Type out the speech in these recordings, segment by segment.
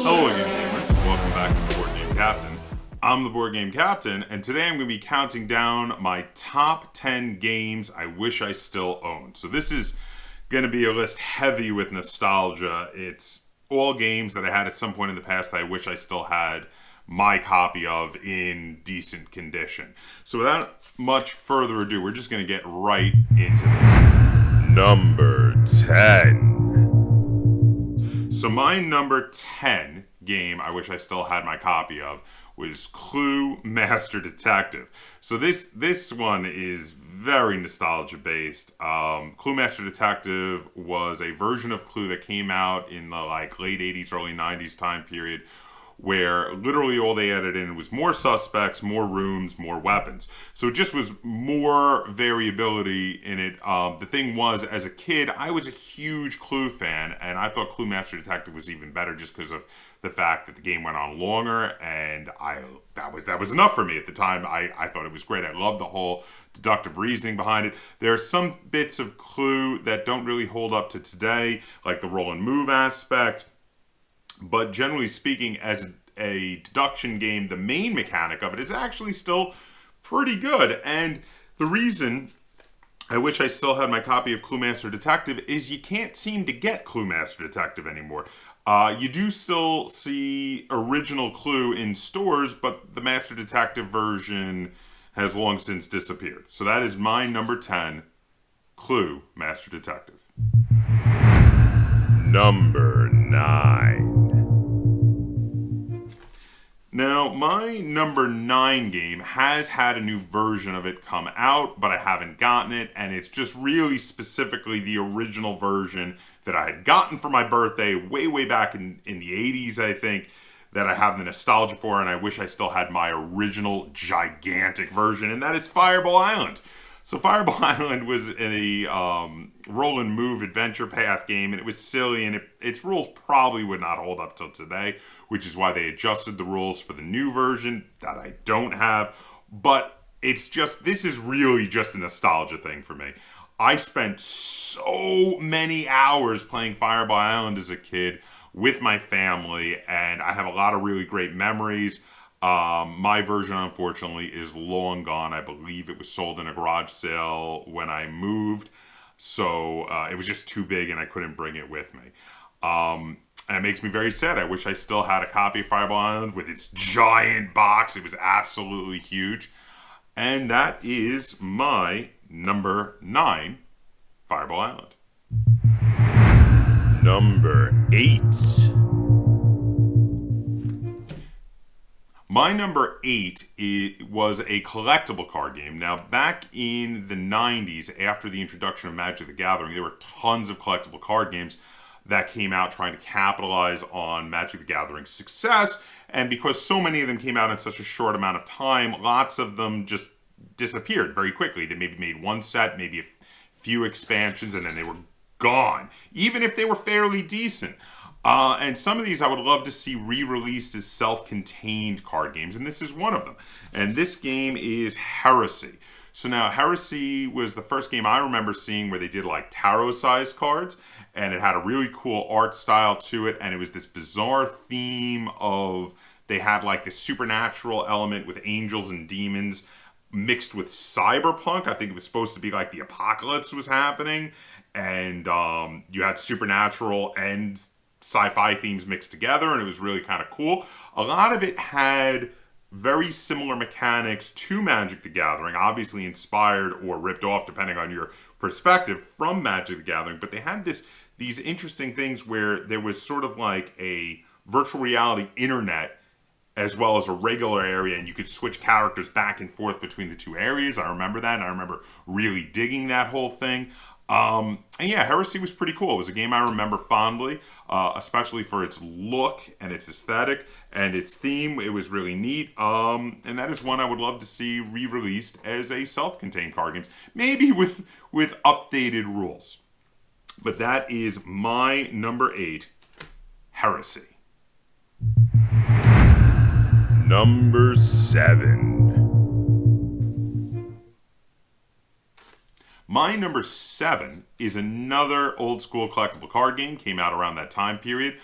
Hello again, gamers. Welcome back to the Board Game Captain. I'm the Board Game Captain, and today I'm going to be counting down my top 10 games I wish I still owned. So this is going to be a list heavy with nostalgia. It's all games that I had at some point in the past that I wish I still had my copy of in decent condition. So without much further ado, we're just going to get right into this. Number 10. So my number 10 game I wish I still had my copy of was Clue Master Detective. So this one is very nostalgia based. Clue Master Detective was a version of Clue that came out in the late 80s, early 90s time period, where literally all they added in was more suspects, more rooms, more weapons. So it just was more variability in it. The thing was, as a kid, I was a huge Clue fan, and I thought Clue Master Detective was even better just because of the fact that the game went on longer, and that was enough for me at the time. I thought it was great. I loved the whole deductive reasoning behind it. There are some bits of Clue that don't really hold up to today, like the roll and move aspect. But generally speaking, as a deduction game, the main mechanic of it is actually still pretty good. And the reason I wish I still had my copy of Clue Master Detective is you can't seem to get Clue Master Detective anymore. You do still see original Clue in stores, but the Master Detective version has long since disappeared. So that is my number 10, Clue Master Detective. Number 9. Now, my number 9 game has had a new version of it come out, but I haven't gotten it, and it's just really specifically the original version that I had gotten for my birthday way back in the 80s, I think, that I have the nostalgia for, and I wish I still had my original gigantic version, and that is Fireball Island. So Fireball Island was a roll and move adventure path game, and it was silly, and its rules probably would not hold up till today, which is why they adjusted the rules for the new version that I don't have. But this is really just a nostalgia thing for me. I spent so many hours playing Fireball Island as a kid with my family, and I have a lot of really great memories. My version, unfortunately, is long gone. I believe it was sold in a garage sale when I moved, so it was just too big and I couldn't bring it with me. And it makes me very sad. I wish I still had a copy of Fireball Island with its giant box. It was absolutely huge. And that is my number 9, Fireball Island. Number 8. My number 8 was a collectible card game. Now, back in the 90s, after the introduction of Magic the Gathering, there were tons of collectible card games that came out trying to capitalize on Magic the Gathering's success. And because so many of them came out in such a short amount of time, lots of them just disappeared very quickly. They maybe made one set, maybe a few expansions, and then they were gone, even if they were fairly decent. And some of these I would love to see re-released as self-contained card games, and this is one of them. And this game is Heresy. So now, Heresy was the first game I remember seeing where they did tarot-sized cards, and it had a really cool art style to it, and it was this bizarre theme of, they had this supernatural element with angels and demons mixed with cyberpunk. I think it was supposed to be the apocalypse was happening, and you had supernatural and sci-fi themes mixed together, and it was really kind of cool. A lot of it had very similar mechanics to Magic the Gathering, obviously inspired or ripped off, depending on your perspective, from Magic the Gathering, but they had these interesting things where there was sort of a virtual reality internet as well as a regular area, and you could switch characters back and forth between the two areas. I remember that, and I remember really digging that whole thing. And yeah, Heresy was pretty cool. It was a game I remember fondly, especially for its look and its aesthetic and its theme. It was really neat. And that is one I would love to see re-released as a self-contained card game, maybe with updated rules. But that is my number 8, Heresy. Number 7. My number 7 is another old school collectible card game. Came out around that time period.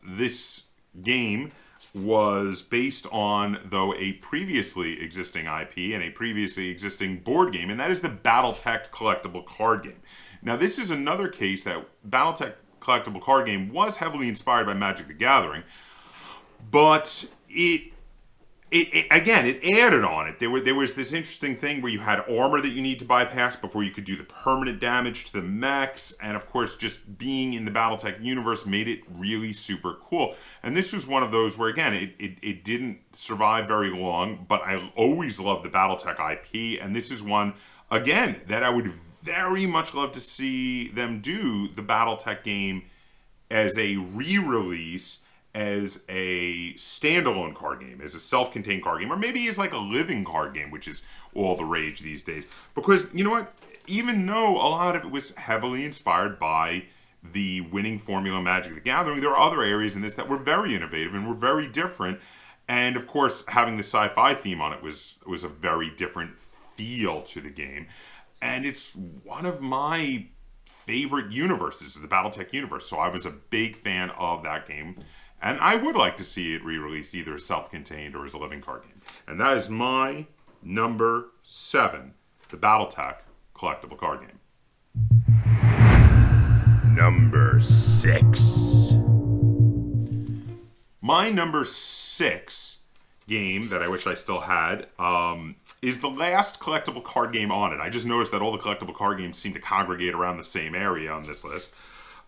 This game was based on, though, a previously existing IP and a previously existing board game, and that is the battletech collectible card game. Now, this is another case that battletech collectible card game was heavily inspired by Magic the Gathering, but it added on it. There was this interesting thing where you had armor that you need to bypass before you could do the permanent damage to the mechs, and of course, just being in the BattleTech universe made it really super cool. And this was one of those where, again, it didn't survive very long, but I always loved the BattleTech IP, and this is one, again, that I would very much love to see them do the BattleTech game as a re-release, as a standalone card game, as a self-contained card game, or maybe as like a living card game, which is all the rage these days. Because, you know what? Even though a lot of it was heavily inspired by the winning formula Magic the Gathering, there are other areas in this that were very innovative and were very different. And of course, having the sci-fi theme on it was a very different feel to the game. And it's one of my favorite universes, the BattleTech universe. So I was a big fan of that game. And I would like to see it re-released either as self-contained or as a living card game. And that is my number 7, the BattleTech collectible card game. Number 6. My number 6 game that I wish I still had is the last collectible card game on it. I just noticed that all the collectible card games seem to congregate around the same area on this list.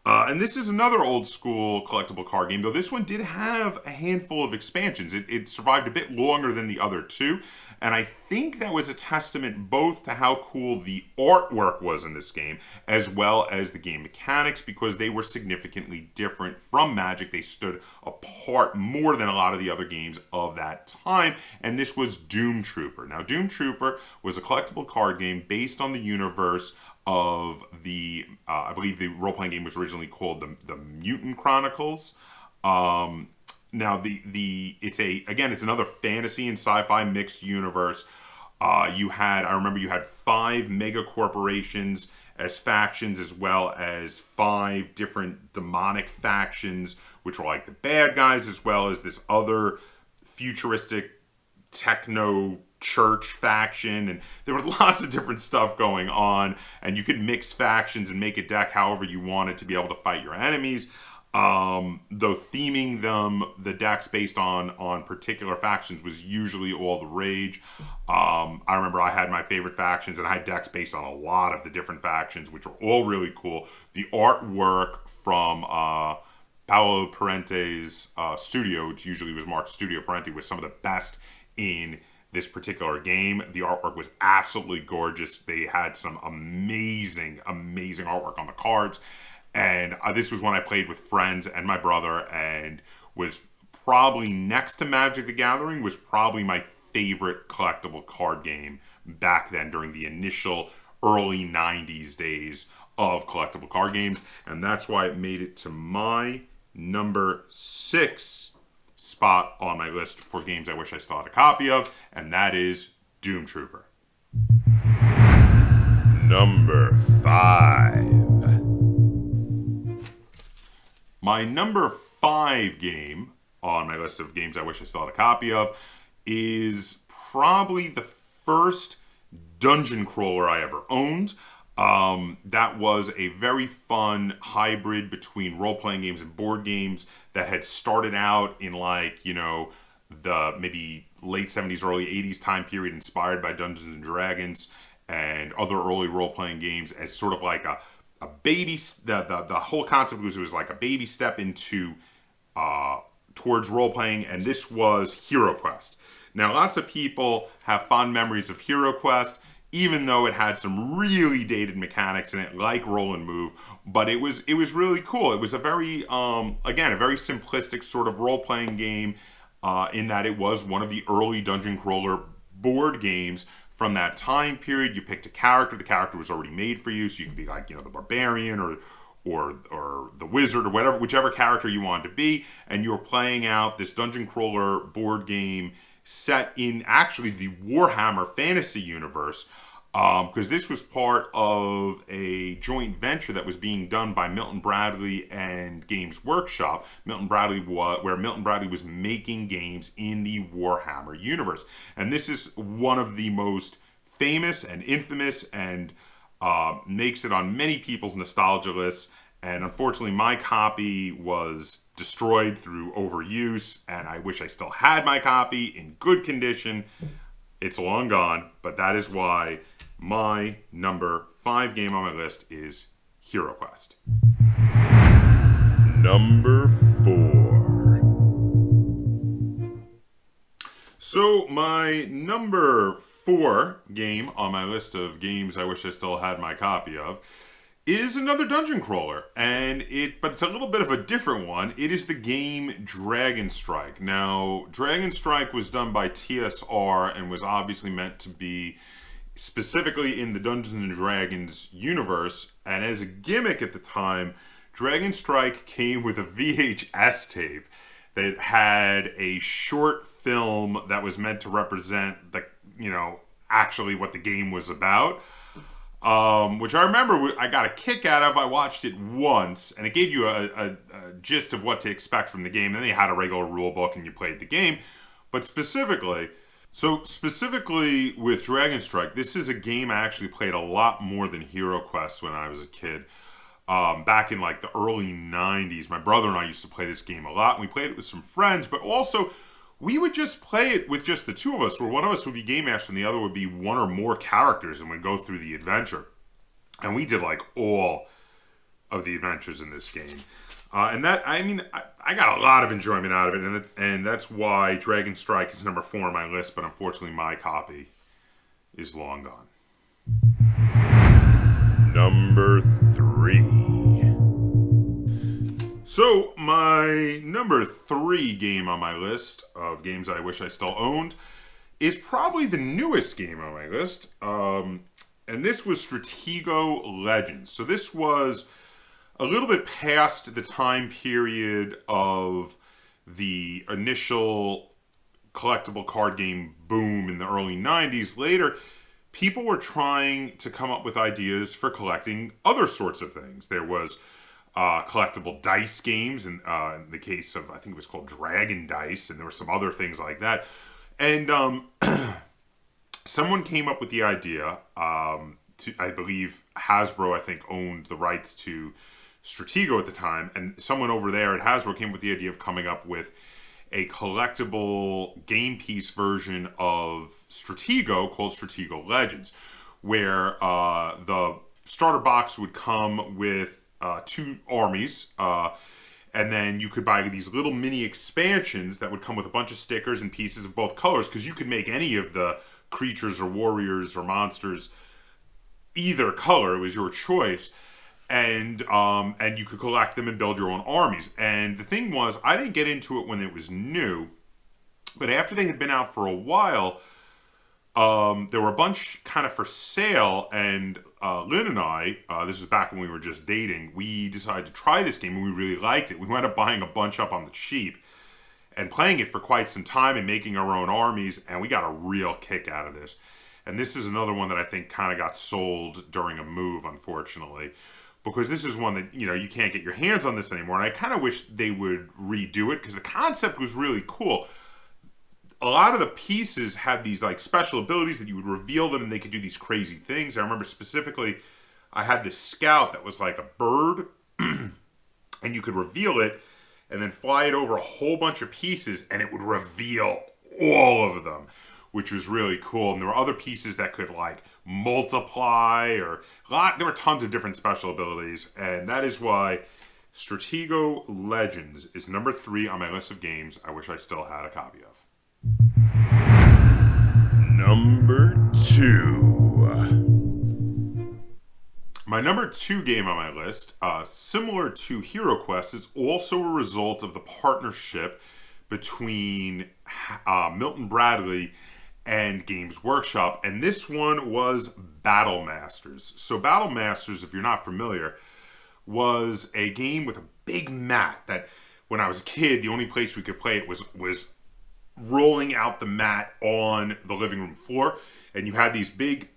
And this is another old school collectible card game, though this one did have a handful of expansions. It survived a bit longer than the other two, and I think that was a testament both to how cool the artwork was in this game, as well as the game mechanics, because they were significantly different from Magic. They stood apart more than a lot of the other games of that time, and this was Doom Trooper. Now, Doom Trooper was a collectible card game based on the universe of the, I believe the role-playing game was originally called the Mutant Chronicles. Now it's another fantasy and sci-fi mixed universe. I remember you had 5 mega corporations as factions, as well as 5 different demonic factions, which were like the bad guys, as well as this other futuristic techno church faction, and there were lots of different stuff going on, and you could mix factions and make a deck however you wanted to be able to fight your enemies, though theming the decks based on particular factions was usually all the rage. I remember I had my favorite factions, and I had decks based on a lot of the different factions, which were all really cool. The artwork from Paolo Parente's studio, which usually was Mark's Studio Parente, was some of the best in this particular game. The artwork was absolutely gorgeous. They had some amazing artwork on the cards. And this was when I played with friends and my brother, and was probably next to Magic the Gathering, was probably my favorite collectible card game back then during the initial early 90s days of collectible card games. And that's why it made it to my number 6 spot on my list for games I wish I still had a copy of, and that is Doom Trooper. Number 5. My number 5 game on my list of games I wish I still had a copy of is probably the first dungeon crawler I ever owned. That was a very fun hybrid between role-playing games and board games that had started out in the maybe late 70s, early 80s time period, inspired by Dungeons and Dragons and other early role-playing games, as sort of like a baby. The whole concept was it was like a baby step into towards role-playing, and this was Hero Quest. Now, lots of people have fond memories of Hero Quest, even though it had some really dated mechanics in it, like roll and move, but it was really cool. It was a very, again, a very simplistic sort of role-playing game, in that it was one of the early dungeon crawler board games from that time period. You picked a character. The character was already made for you, so you could be like, the barbarian or the wizard or whichever character you wanted to be, and you were playing out this dungeon crawler board game set in actually the Warhammer fantasy universe. because this was part of a joint venture that was being done by Milton Bradley and Games Workshop. Where Milton Bradley was making games in the Warhammer universe, and this is one of the most famous and infamous, and makes it on many people's nostalgia lists. And unfortunately, my copy was destroyed through overuse, and I wish I still had my copy in good condition. It's long gone, but that is why my number 5 game on my list is Hero Quest. Number 4. So my number 4 game on my list of games I wish I still had my copy of is another dungeon crawler, but it's a little bit of a different one. It is the game Dragon Strike. Now, Dragon Strike was done by TSR and was obviously meant to be specifically in the Dungeons and Dragons universe. And as a gimmick at the time, Dragon Strike came with a VHS tape that had a short film that was meant to represent actually what the game was about. Which I remember I got a kick out of. I watched it once, and it gave you a gist of what to expect from the game. Then they had a regular rule book, and you played the game. But specifically with Dragon Strike, this is a game I actually played a lot more than Hero Quest when I was a kid. Back in like the early 90s, my brother and I used to play this game a lot, and we played it with some friends, but also we would just play it with just the two of us, where one of us would be game master and the other would be one or more characters, and we'd go through the adventure. And we did like all of the adventures in this game. I got a lot of enjoyment out of it, and that's why Dragon Strike is number 4 on my list, but unfortunately my copy is long gone. Number 3. So, my number 3 game on my list of games I wish I still owned is probably the newest game on my list. And this was Stratego Legends. So this was a little bit past the time period of the initial collectible card game boom in the early 90s. Later, people were trying to come up with ideas for collecting other sorts of things. There was collectible dice games, in the case of, I think it was called Dragon Dice, and there were some other things like that. And someone came up with the idea, I believe Hasbro, I think, owned the rights to Stratego at the time, and someone over there at Hasbro came with the idea of coming up with a collectible game piece version of Stratego called Stratego Legends, where the starter box would come with 2 armies, and then you could buy these little mini expansions that would come with a bunch of stickers and pieces of both colors, because you could make any of the creatures or warriors or monsters either color. It was your choice, and you could collect them and build your own armies. And the thing was, I didn't get into it when it was new, but after they had been out for a while, there were a bunch kind of for sale, and Lynn and I, this was back when we were just dating, we decided to try this game, and we really liked it. We wound up buying a bunch up on the cheap and playing it for quite some time and making our own armies, and we got a real kick out of this. And this is another one that I think kind of got sold during a move, unfortunately, because this is one that, you can't get your hands on this anymore, and I kind of wish they would redo it, because the concept was really cool. A lot of the pieces had these like special abilities that you would reveal them and they could do these crazy things. I remember specifically, I had this scout that was like a bird, and you could reveal it and then fly it over a whole bunch of pieces, and it would reveal all of them, which was really cool. And there were other pieces that could like multiply, there were tons of different special abilities, and that is why Stratego Legends is number 3 on my list of games I wish I still had a copy of. Number 2. My number 2 game on my list, similar to Hero Quest, is also a result of the partnership between Milton Bradley and Games Workshop, and this one was Battle Masters. So Battle Masters, if you're not familiar, was a game with a big mat that, when I was a kid, the only place we could play it was rolling out the mat on the living room floor, and you had these big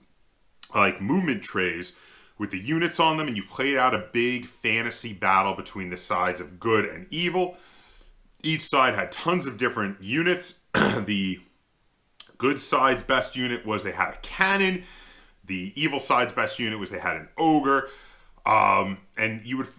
like movement trays with the units on them, and you played out a big fantasy battle between the sides of good and evil. Each side had tons of different units. The good side's best unit was they had a cannon. The evil side's best unit was they had an ogre. And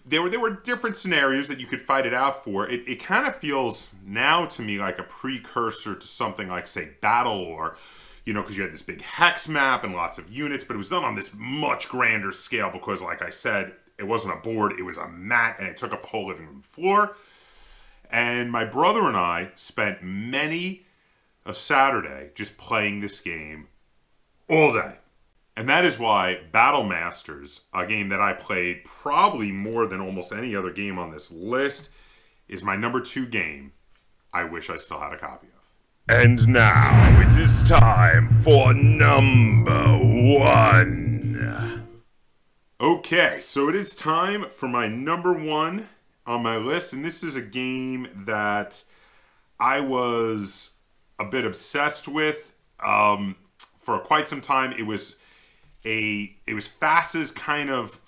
there were different scenarios that you could fight it out for. It kind of feels now to me like a precursor to something like, say, Battle Lore, because you had this big hex map and lots of units, but it was done on this much grander scale because, like I said, it wasn't a board, it was a mat, and it took up the whole living room floor. And my brother and I spent many a Saturday just playing this game all day. And that is why Battle Masters, a game that I played probably more than almost any other game on this list, is my number 2 game I wish I still had a copy of. And now it is time for number 1. Okay, so it is time for my number 1 on my list, and this is a game that I was a bit obsessed with for quite some time. It was FASA's kind of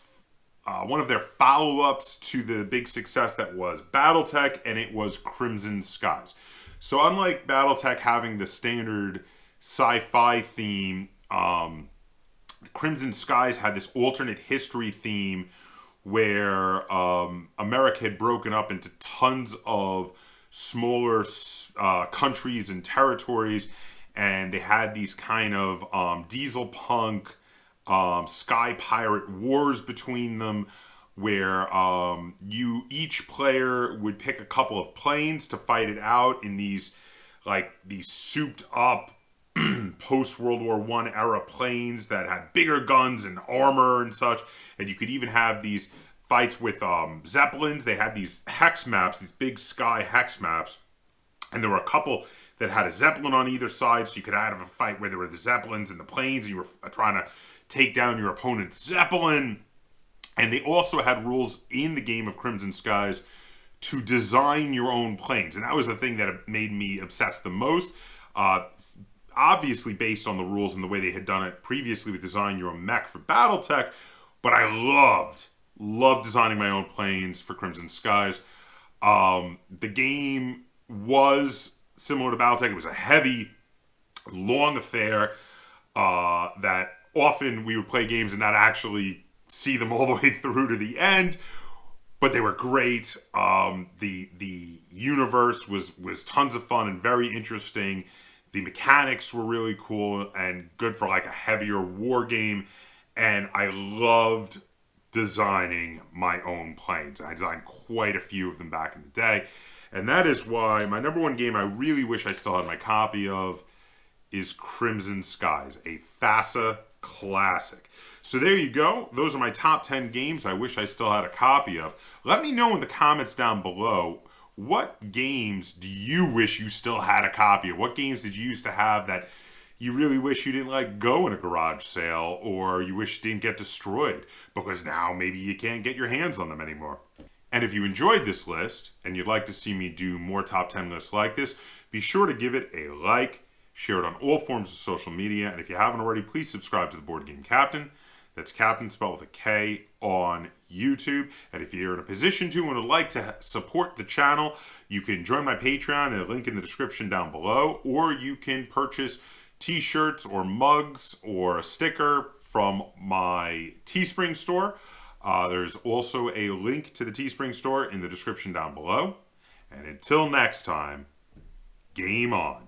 one of their follow-ups to the big success that was battletech, and it was Crimson Skies. So unlike battletech having the standard sci-fi theme, Crimson Skies had this alternate history theme where America had broken up into tons of smaller countries and territories, and they had these kind of diesel punk sky pirate wars between them, where each player would pick a couple of planes to fight it out in these souped up post World War I era planes that had bigger guns and armor and such. And you could even have these fights with Zeppelins. They had these hex maps, these big sky hex maps, and there were a couple that had a Zeppelin on either side, so you could have a fight where there were the Zeppelins and the planes, and you were trying to take down your opponent's Zeppelin. And they also had rules in the game of Crimson Skies to design your own planes. And that was the thing that made me obsessed the most. Obviously based on the rules and the way they had done it previously with Design Your Own Mech for Battletech. But I loved designing my own planes for Crimson Skies. The game was similar to Battletech. It was a heavy, long affair that often we would play games and not actually see them all the way through to the end, but they were great. The universe was tons of fun and very interesting. The mechanics were really cool and good for like a heavier war game, and I loved designing my own planes. I designed quite a few of them back in the day, and that is why my number 1 game I really wish I still had my copy of is Crimson Skies, a FASA classic. So there you go. Those are my top 10 games I wish I still had a copy of. Let me know in the comments down below, what games do you wish you still had a copy of? What games did you used to have that you really wish you didn't let go in a garage sale, or you wish didn't get destroyed because now maybe you can't get your hands on them anymore? And if you enjoyed this list and you'd like to see me do more top 10 lists like this, be sure to give it a like, share it on all forms of social media, and if you haven't already, please subscribe to the Board Game Captain. That's Captain spelled with a K on YouTube. And if you're in a position to and would like to support the channel, you can join my Patreon at a link in the description down below, or you can purchase t-shirts or mugs or a sticker from my Teespring store. There's also a link to the Teespring store in the description down below. And until next time, game on.